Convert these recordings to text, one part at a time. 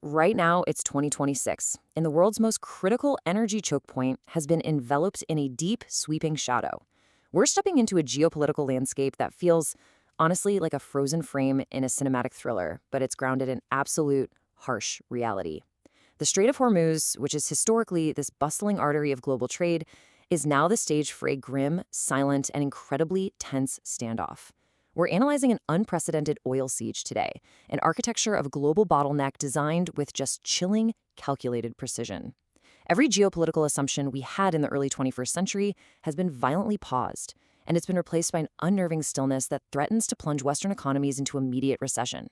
Right now, it's 2026, and the world's most critical energy choke point has been enveloped in a deep, sweeping shadow. We're stepping into a geopolitical landscape that feels, honestly, like a frozen frame in a cinematic thriller, but it's grounded in absolute, harsh reality. The Strait of Hormuz, which is historically this bustling artery of global trade, is now the stage for a grim, silent, and incredibly tense standoff. We're analyzing an unprecedented oil siege today, an architecture of global bottleneck designed with just chilling, calculated precision. Every geopolitical assumption we had in the early 21st century has been violently paused, and it's been replaced by an unnerving stillness that threatens to plunge Western economies into immediate recession.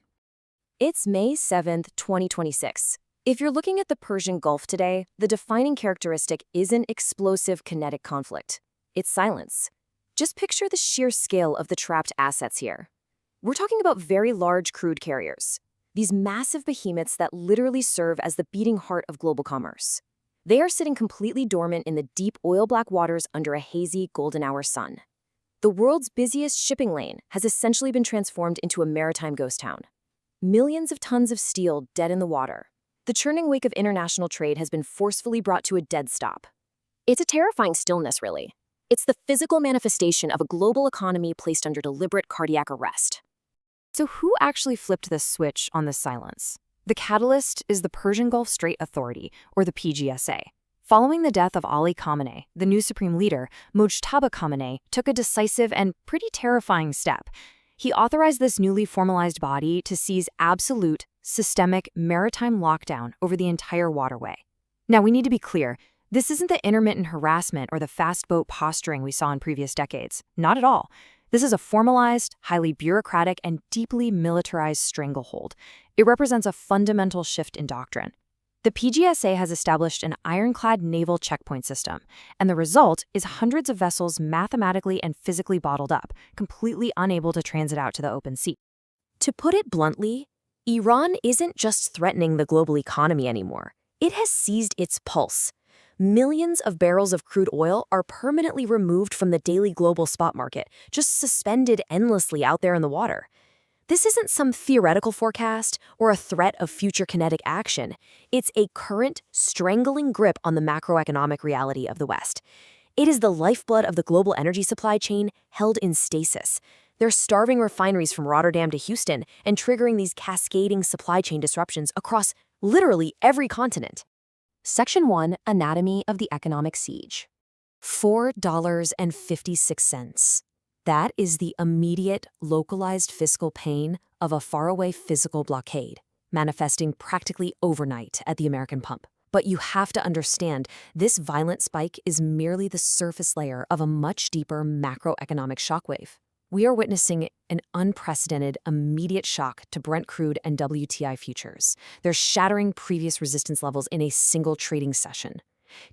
It's May 7th, 2026. If you're looking at the Persian Gulf today, the defining characteristic isn't explosive kinetic conflict. It's silence. Just picture the sheer scale of the trapped assets here. We're talking about very large crude carriers, these massive behemoths that literally serve as the beating heart of global commerce. They are sitting completely dormant in the deep oil-black waters under a hazy golden hour sun. The world's busiest shipping lane has essentially been transformed into a maritime ghost town. Millions of tons of steel dead in the water. The churning wake of international trade has been forcefully brought to a dead stop. It's a terrifying stillness, really. It's the physical manifestation of a global economy placed under deliberate cardiac arrest. So who actually flipped the switch on this silence? The catalyst is the Persian Gulf Strait Authority, or the PGSA. Following the death of Ali Khamenei, the new supreme leader, Mojtaba Khamenei took a decisive and pretty terrifying step. He authorized this newly formalized body to seize absolute, systemic maritime lockdown over the entire waterway. Now, we need to be clear. This isn't the intermittent harassment or the fast boat posturing we saw in previous decades. Not at all. This is a formalized, highly bureaucratic, and deeply militarized stranglehold. It represents a fundamental shift in doctrine. The PGSA has established an ironclad naval checkpoint system, and the result is hundreds of vessels mathematically and physically bottled up, completely unable to transit out to the open sea. To put it bluntly, Iran isn't just threatening the global economy anymore. It has seized its pulse. Millions of barrels of crude oil are permanently removed from the daily global spot market, just suspended endlessly out there in the water. This isn't some theoretical forecast or a threat of future kinetic action. It's a current, strangling grip on the macroeconomic reality of the West. It is the lifeblood of the global energy supply chain held in stasis. They're starving refineries from Rotterdam to Houston and triggering these cascading supply chain disruptions across literally every continent. Section 1, Anatomy of the Economic Siege. $4.56. That is the immediate, localized fiscal pain of a faraway physical blockade, manifesting practically overnight at the American pump. But you have to understand, this violent spike is merely the surface layer of a much deeper macroeconomic shockwave. We are witnessing an unprecedented, immediate shock to Brent crude and WTI futures. They're shattering previous resistance levels in a single trading session.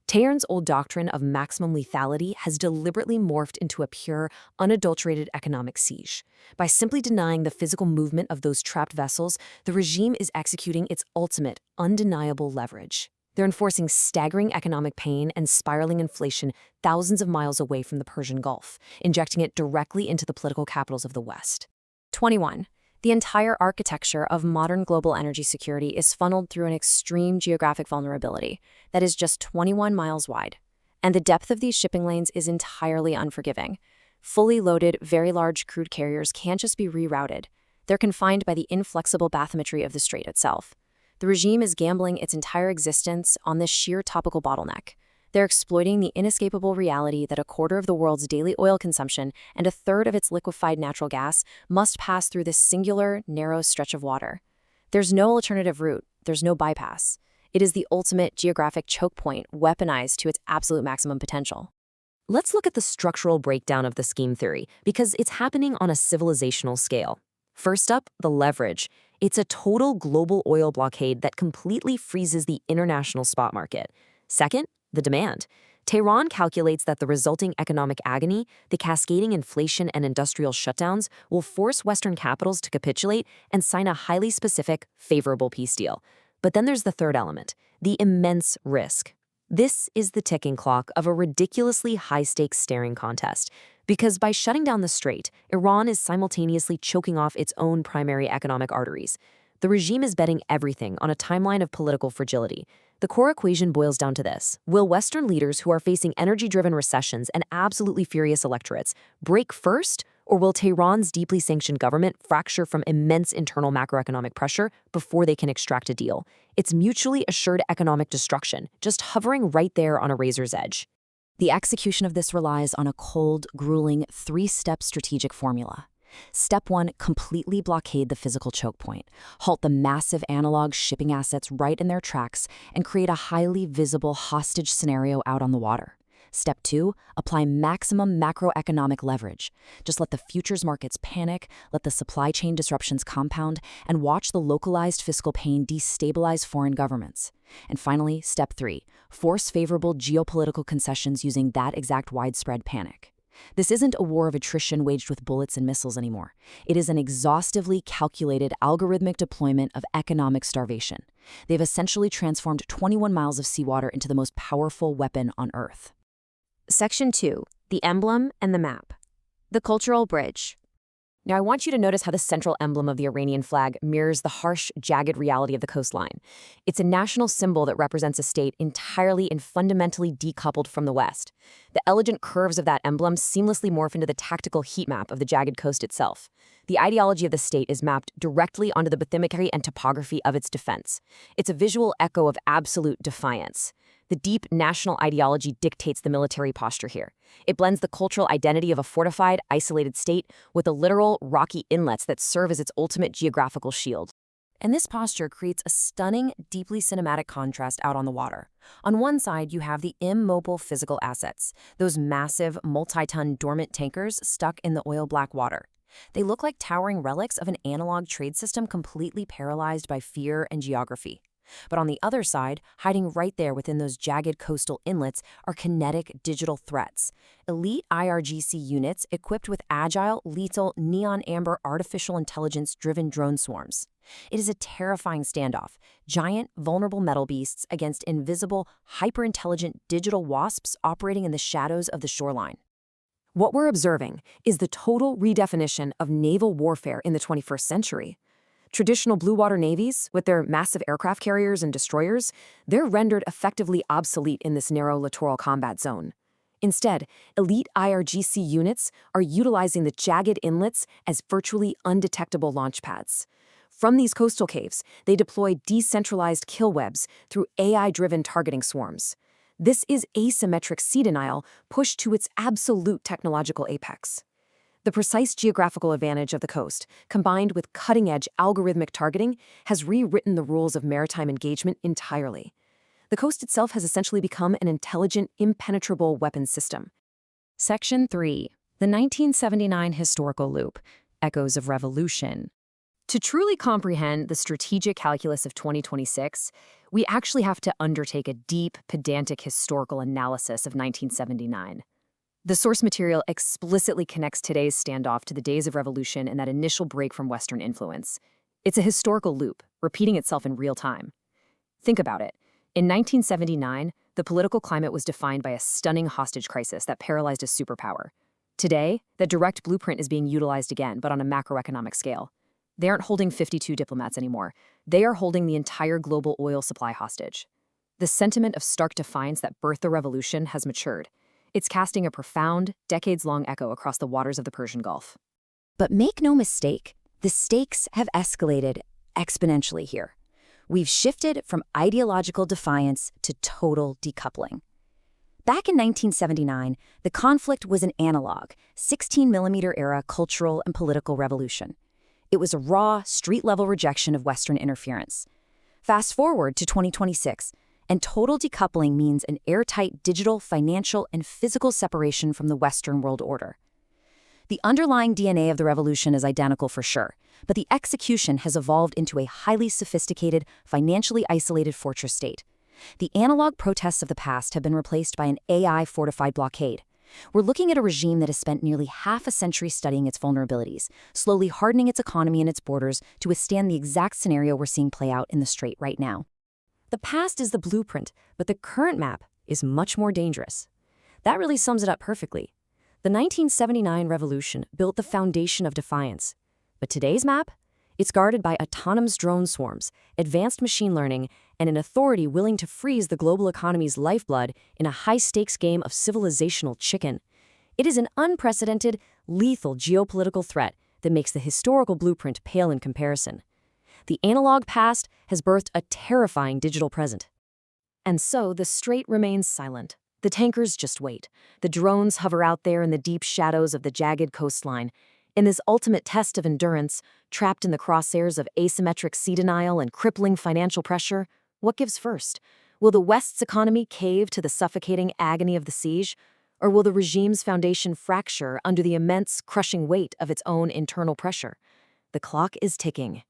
Tehran's old doctrine of maximum lethality has deliberately morphed into a pure, unadulterated economic siege. By simply denying the physical movement of those trapped vessels, the regime is executing its ultimate, undeniable leverage. They're enforcing staggering economic pain and spiraling inflation thousands of miles away from the Persian Gulf, injecting it directly into the political capitals of the West. 21. The entire architecture of modern global energy security is funneled through an extreme geographic vulnerability that is just 21 miles wide. And the depth of these shipping lanes is entirely unforgiving. Fully loaded, very large crude carriers can't just be rerouted. They're confined by the inflexible bathymetry of the strait itself. The regime is gambling its entire existence on this sheer topical bottleneck. They're exploiting the inescapable reality that a quarter of the world's daily oil consumption and a third of its liquefied natural gas must pass through this singular, narrow stretch of water. There's no alternative route. There's no bypass. It is the ultimate geographic choke point, weaponized to its absolute maximum potential. Let's look at the structural breakdown of the scheme theory, because it's happening on a civilizational scale. First up, the leverage. It's a total global oil blockade that completely freezes the international spot market. Second, the demand. Tehran calculates that the resulting economic agony, the cascading inflation and industrial shutdowns will force Western capitals to capitulate and sign a highly specific, favorable peace deal. But then there's the third element, the immense risk. This is the ticking clock of a ridiculously high-stakes staring contest, because by shutting down the strait, Iran is simultaneously choking off its own primary economic arteries. The regime is betting everything on a timeline of political fragility. The core equation boils down to this. Will Western leaders who are facing energy-driven recessions and absolutely furious electorates break first, or will Tehran's deeply sanctioned government fracture from immense internal macroeconomic pressure before they can extract a deal? It's mutually assured economic destruction, just hovering right there on a razor's edge. The execution of this relies on a cold, grueling, three-step strategic formula. Step 1, completely blockade the physical choke point, halt the massive analog shipping assets right in their tracks, and create a highly visible hostage scenario out on the water. Step 2, apply maximum macroeconomic leverage. Just let the futures markets panic, let the supply chain disruptions compound, and watch the localized fiscal pain destabilize foreign governments. And finally, Step 3, force favorable geopolitical concessions using that exact widespread panic. This isn't a war of attrition waged with bullets and missiles anymore. It is an exhaustively calculated algorithmic deployment of economic starvation. They've essentially transformed 21 miles of seawater into the most powerful weapon on Earth. Section 2. The emblem and the map. The cultural bridge. Now I want you to notice how the central emblem of the Iranian flag mirrors the harsh, jagged reality of the coastline. It's a national symbol that represents a state entirely and fundamentally decoupled from the West. The elegant curves of that emblem seamlessly morph into the tactical heat map of the jagged coast itself. The ideology of the state is mapped directly onto the bathymetry and topography of its defense. It's a visual echo of absolute defiance. The deep national ideology dictates the military posture here. It blends the cultural identity of a fortified, isolated state with the literal, rocky inlets that serve as its ultimate geographical shield. And this posture creates a stunning, deeply cinematic contrast out on the water. On one side, you have the immobile physical assets, those massive, multi-ton dormant tankers stuck in the oil-black water. They look like towering relics of an analog trade system completely paralyzed by fear and geography. But on the other side, hiding right there within those jagged coastal inlets, are kinetic digital threats. Elite IRGC units equipped with agile, lethal, neon amber artificial intelligence-driven drone swarms. It is a terrifying standoff. Giant, vulnerable metal beasts against invisible, hyper-intelligent digital wasps operating in the shadows of the shoreline. What we're observing is the total redefinition of naval warfare in the 21st century. Traditional blue water navies, with their massive aircraft carriers and destroyers, they're rendered effectively obsolete in this narrow littoral combat zone. Instead, elite IRGC units are utilizing the jagged inlets as virtually undetectable launchpads. From these coastal caves, they deploy decentralized kill webs through AI-driven targeting swarms. This is asymmetric sea denial pushed to its absolute technological apex. The precise geographical advantage of the coast, combined with cutting-edge algorithmic targeting, has rewritten the rules of maritime engagement entirely. The coast itself has essentially become an intelligent, impenetrable weapons system. Section 3. The 1979 Historical Loop. Echoes of Revolution. To truly comprehend the strategic calculus of 2026, we actually have to undertake a deep, pedantic historical analysis of 1979. The source material explicitly connects today's standoff to the days of revolution and that initial break from Western influence. It's a historical loop, repeating itself in real time. Think about it. In 1979, the political climate was defined by a stunning hostage crisis that paralyzed a superpower. Today, that direct blueprint is being utilized again, but on a macroeconomic scale. They aren't holding 52 diplomats anymore. They are holding the entire global oil supply hostage. The sentiment of stark defiance that birthed the revolution has matured. It's casting a profound, decades-long echo across the waters of the Persian Gulf. But make no mistake, the stakes have escalated exponentially here. We've shifted from ideological defiance to total decoupling. Back in 1979, the conflict was an analog, 16mm era cultural and political revolution. It was a raw, street-level rejection of Western interference. Fast forward to 2026, and total decoupling means an airtight digital, financial, and physical separation from the Western world order. The underlying DNA of the revolution is identical for sure, but the execution has evolved into a highly sophisticated, financially isolated fortress state. The analog protests of the past have been replaced by an AI-fortified blockade. We're looking at a regime that has spent nearly half a century studying its vulnerabilities, slowly hardening its economy and its borders to withstand the exact scenario we're seeing play out in the Strait right now. The past is the blueprint, but the current map is much more dangerous. That really sums it up perfectly. The 1979 revolution built the foundation of defiance, but today's map, It's guarded by autonomous drone swarms, advanced machine learning, and an authority willing to freeze the global economy's lifeblood in a high-stakes game of civilizational chicken. It is an unprecedented, lethal geopolitical threat that makes the historical blueprint pale in comparison. The analog past has birthed a terrifying digital present. And so the strait remains silent. The tankers just wait. The drones hover out there in the deep shadows of the jagged coastline. In this ultimate test of endurance, trapped in the crosshairs of asymmetric sea denial and crippling financial pressure, what gives first? Will the West's economy cave to the suffocating agony of the siege? Or will the regime's foundation fracture under the immense, crushing weight of its own internal pressure? The clock is ticking.